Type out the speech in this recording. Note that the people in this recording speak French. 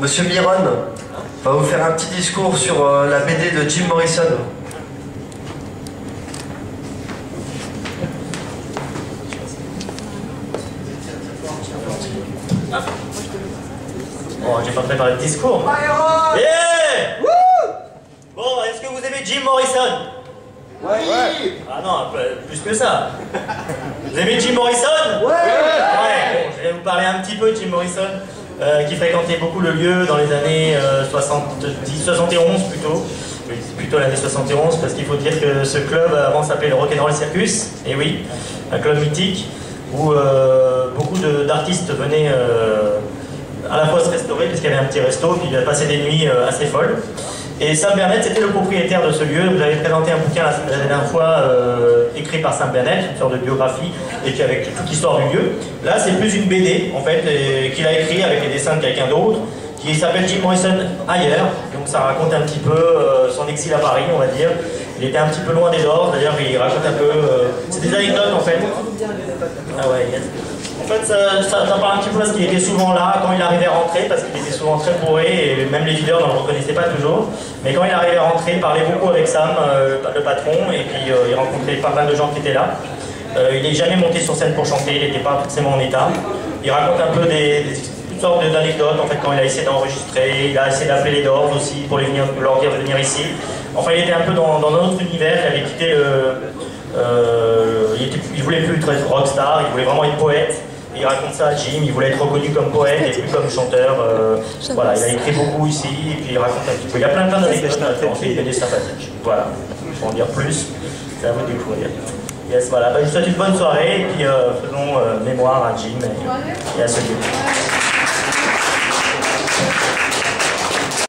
Monsieur Byron va vous faire un petit discours sur la BD de Jim Morrison. Bon, j'ai pas préparé de discours. Yeah! Bon, est-ce que vous aimez Jim Morrison? Oui. Ah non, plus que ça. Vous aimez Jim Morrison? Ouais. Bon, je vais vous parler un petit peu de Jim Morrison, qui fréquentait beaucoup le lieu dans les années 71 plutôt. Oui, c'est plutôt l'année 71, parce qu'il faut dire que ce club avant s'appelait le Rock'n'Roll Circus, et oui, un club mythique où beaucoup d'artistes venaient à la fois se restaurer, parce qu'il y avait un petit resto, puis il a passé des nuits assez folles. Et Sam Bernett, c'était le propriétaire de ce lieu. Vous avez présenté un bouquin la dernière fois, écrit par Sam Bernett, une sorte de biographie, et puis avec toute l'histoire du lieu. Là, c'est plus une BD, en fait, qu'il a écrit avec les dessins de quelqu'un d'autre, qui s'appelle Jim Morrison ailleurs. Donc ça raconte un petit peu son exil à Paris, on va dire. Il était un petit peu loin des ordres, d'ailleurs, il raconte un peu... c'est des anecdotes, en fait. Ah ouais, yes. En fait, ça parle un petit peu parce qu'il était souvent là quand il arrivait à rentrer, parce qu'il était souvent très bourré et même les leaders ne le reconnaissaient pas toujours. Mais quand il arrivait à rentrer, il parlait beaucoup avec Sam, le patron, et puis il rencontrait pas mal de gens qui étaient là. Il n'est jamais monté sur scène pour chanter, il n'était pas forcément en état. Il raconte un peu toutes sortes d'anecdotes, en fait, quand il a essayé d'enregistrer, il a essayé d'appeler les Doors aussi pour leur dire de venir ici. Enfin, il était un peu dans un autre univers, il avait quitté il voulait plus être rockstar, il voulait vraiment être poète. Il raconte ça à Jim, il voulait être reconnu comme poète et plus comme chanteur. Voilà, il a écrit beaucoup ici et puis il raconte un petit peu. Il y a plein d'anecdotes à fait, il est sympathique. Voilà, pour en dire plus, c'est à vous de découvrir. Yes, voilà, je vous souhaite une bonne soirée et puis faisons mémoire à Jim et à ce lieu.